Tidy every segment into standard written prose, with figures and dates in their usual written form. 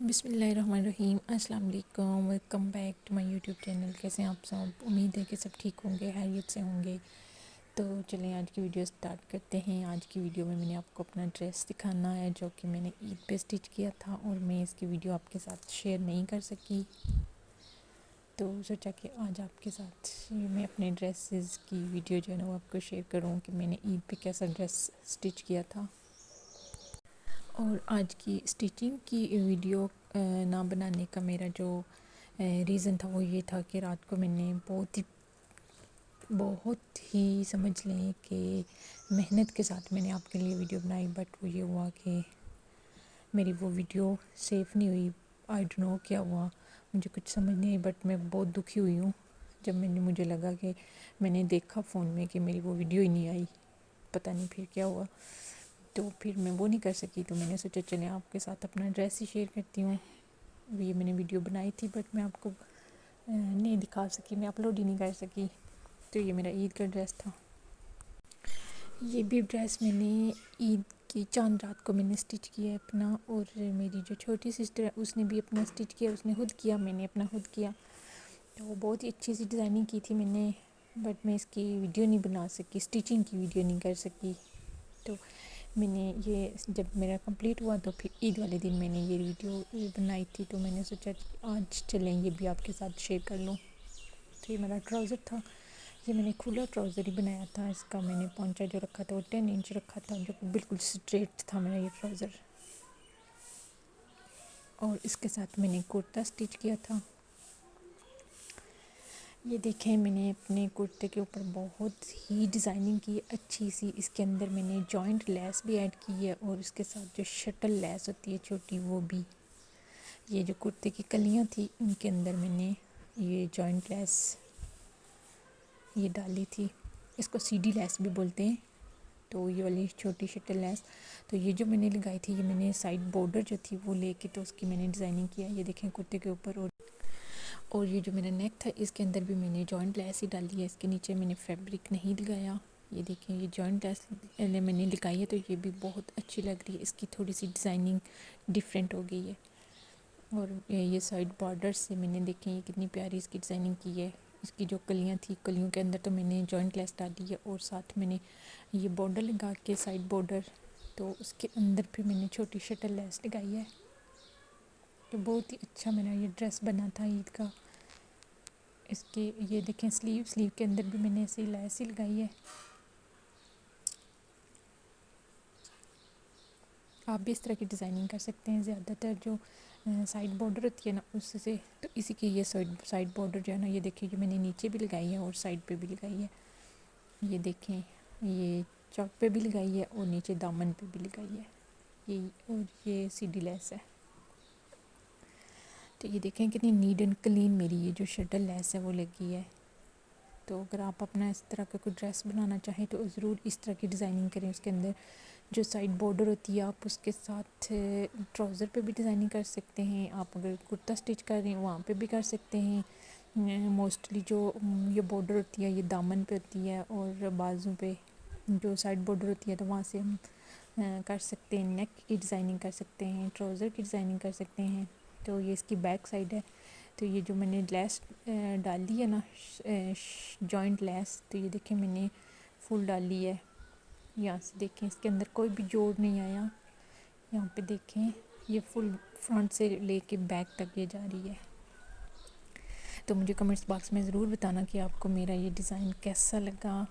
بسم اللہ الرحمن الرحیم۔ السلام علیکم، welcome back to my YouTube channel. کیسے ہیں آپ سب؟ امید ہے کہ سب ٹھیک ہوں گے، خیریت سے ہوں گے۔ تو چلیں آج کی ویڈیو سٹارٹ کرتے ہیں۔ آج کی ویڈیو میں نے آپ کو اپنا ڈریس دکھانا ہے جو کہ میں نے عید پہ سٹچ کیا تھا، اور میں اس کی ویڈیو آپ کے ساتھ شیئر نہیں کر سکی، تو سوچا کہ آج آپ کے ساتھ میں اپنے ڈریسز کی ویڈیو جو ہے نا وہ آپ کو شیئر کروں کہ میں نے عید پہ کیسا ڈریس سٹچ کیا تھا۔ اور آج کی سٹیچنگ کی ویڈیو نہ بنانے کا میرا جو ریزن تھا وہ یہ تھا کہ رات کو میں نے بہت ہی سمجھ لیں کہ محنت کے ساتھ میں نے آپ کے لیے ویڈیو بنائی، بٹ وہ یہ ہوا کہ میری وہ ویڈیو سیف نہیں ہوئی۔ آئی ڈونٹ نو کیا ہوا، مجھے کچھ سمجھ نہیں آئی، بٹ میں بہت دکھی ہوئی ہوں جب مجھے لگا کہ میں نے دیکھا فون میں کہ میری وہ ویڈیو ہی نہیں آئی، پتہ نہیں پھر کیا ہوا۔ تو پھر میں وہ نہیں کر سکی، تو میں نے سوچا چلیں آپ کے ساتھ اپنا ڈریس ہی شیئر کرتی ہوں۔ یہ میں نے ویڈیو بنائی تھی بٹ میں آپ کو نہیں دکھا سکی، میں اپلوڈ ہی نہیں کر سکی۔ تو یہ میرا عید کا ڈریس تھا۔ یہ بھی ڈریس میں نے عید کی چاند رات کو میں نے سٹچ کیا ہے اپنا، اور میری جو چھوٹی سسٹر ہے اس نے بھی اپنا سٹچ کیا، اس نے خود کیا، میں نے اپنا خود کیا۔ تو وہ بہت ہی اچھی سی ڈیزائننگ کی تھی میں نے، بٹ میں اس کی ویڈیو نہیں بنا سکی، سٹیچنگ کی ویڈیو نہیں کر سکی۔ تو میں نے یہ جب میرا کمپلیٹ ہوا تو پھر عید والے دن میں نے یہ ویڈیو بنائی تھی، تو میں نے سوچا آج چلیں یہ بھی آپ کے ساتھ شیئر کر لوں۔ تو یہ میرا ٹراؤزر تھا، یہ میں نے کھلا ٹراؤزر ہی بنایا تھا۔ اس کا میں نے پونچا جو رکھا تھا وہ 10 انچ رکھا تھا، جو بالکل اسٹریٹ تھا میرا یہ ٹراؤزر۔ اور اس کے ساتھ میں نے کرتا سٹچ کیا تھا۔ یہ دیکھیں میں نے اپنے کرتے کے اوپر بہت ہی ڈیزائننگ کی اچھی سی، اس کے اندر میں نے جوائنٹ لیس بھی ایڈ کی ہے، اور اس کے ساتھ جو شٹل لیس ہوتی ہے چھوٹی وہ بھی۔ یہ جو کرتے کی کلیاں تھی ان کے اندر میں نے یہ جوائنٹ لیس یہ ڈالی تھی، اس کو سی ڈی لیس بھی بولتے ہیں، تو یہ والی چھوٹی شٹل لیس۔ تو یہ جو میں نے لگائی تھی، یہ میں نے سائڈ بارڈر جو تھی وہ لے کے تو اس کی میں نے ڈیزائننگ کیا، یہ دیکھیں کرتے کے اوپر۔ اور یہ جو میرا نیک تھا اس کے اندر بھی میں نے جوائنٹ لیس ہی ڈالی ہے، اس کے نیچے میں نے فیبرک نہیں لگایا۔ یہ دیکھیں یہ جوائنٹ لیس میں نے لگائی ہے، تو یہ بھی بہت اچھی لگ رہی ہے، اس کی تھوڑی سی ڈیزائننگ ڈیفرنٹ ہو گئی ہے۔ اور یہ سائڈ بارڈر سے میں نے دیکھیں یہ کتنی پیاری اس کی ڈیزائننگ کی ہے۔ اس کی جو کلیاں تھی، کلیوں کے اندر تو میں نے جوائنٹ لیس ڈالی ہے، اور ساتھ میں نے یہ بارڈر لگا کے سائڈ بارڈر، تو اس کے اندر پھر میں نے چھوٹی شٹل لیس لگائی ہے۔ تو بہت ہی اچھا میرا یہ ڈریس بنا تھا عید کا۔ اس کے یہ دیکھیں سلیو کے اندر بھی میں نے ایسی لیس ہی لگائی ہے۔ آپ بھی اس طرح کی ڈیزائننگ کر سکتے ہیں، زیادہ تر جو سائڈ بارڈر ہوتی ہے نا اس سے، تو اسی کی یہ سائڈ بارڈر جو ہے نا، یہ دیکھیں جو میں نے نیچے بھی لگائی ہے اور سائڈ پہ بھی لگائی ہے۔ یہ دیکھیں یہ چوک پہ بھی لگائی ہے اور نیچے دامن پہ بھی لگائی ہے، اور یہ سی ڈی لیس ہے۔ تو یہ دیکھیں کتنی نیٹ اینڈ کلین میری یہ جو شٹل لیس ہے وہ لگی ہے۔ تو اگر آپ اپنا اس طرح کا کوئی ڈریس بنانا چاہیں تو ضرور اس طرح کی ڈیزائننگ کریں۔ اس کے اندر جو سائڈ بارڈر ہوتی ہے آپ اس کے ساتھ ٹراؤزر پہ بھی ڈیزائننگ کر سکتے ہیں، آپ اگر کرتا سٹچ کر رہے ہیں وہاں پہ بھی کر سکتے ہیں۔ موسٹلی جو یہ بارڈر ہوتی ہے یہ دامن پہ ہوتی ہے، اور بازو پہ جو سائڈ بارڈر ہوتی ہے تو وہاں سے ہم کر سکتے ہیں، نیک کی ڈیزائننگ کر سکتے ہیں، ٹراؤزر کی ڈیزائننگ کر سکتے ہیں۔ تو یہ اس کی بیک سائڈ ہے۔ تو یہ جو میں نے لیس ڈالی ہے نا جوائنٹ لیس، تو یہ دیکھیں میں نے فل ڈالی ہے۔ یہاں سے دیکھیں اس کے اندر کوئی بھی جوڑ نہیں آیا، یہاں پہ دیکھیں یہ فل فرنٹ سے لے کے بیک تک یہ جا رہی ہے۔ تو مجھے کمنٹس باکس میں ضرور بتانا کہ آپ کو میرا یہ ڈیزائن کیسا لگا،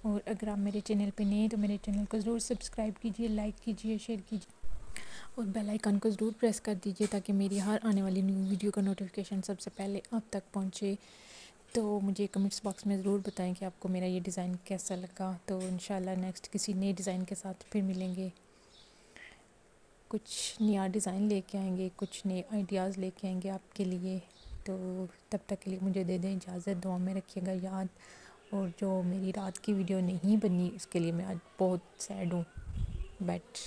اور اگر آپ میرے چینل پہ نئے ہیں تو میرے چینل کو ضرور سبسکرائب کیجئے، لائک کیجئے، شیئر کیجئے، اور بیل آئیکن کو ضرور پریس کر دیجئے تاکہ میری ہر آنے والی نیو ویڈیو کا نوٹیفیکیشن سب سے پہلے آپ تک پہنچے۔ تو مجھے کمنٹس باکس میں ضرور بتائیں کہ آپ کو میرا یہ ڈیزائن کیسا لگا۔ تو انشاءاللہ نیکسٹ کسی نئے ڈیزائن کے ساتھ پھر ملیں گے، کچھ نیا ڈیزائن لے کے آئیں گے، کچھ نئے آئیڈیاز لے کے آئیں گے آپ کے لیے۔ تو تب تک کے لیے مجھے دے دیں اجازت، دعا میں رکھیے گا یاد۔ اور جو میری رات کی ویڈیو نہیں بنی اس کے لیے میں آج بہت سیڈ ہوں، بٹ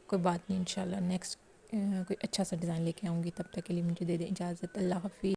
کوئی بات نہیں، انشاءاللہ نیکسٹ کوئی اچھا سا ڈیزائن لے کے آؤں گی۔ تب تک کے لیے مجھے دے دیں اجازت، اللہ حافظ۔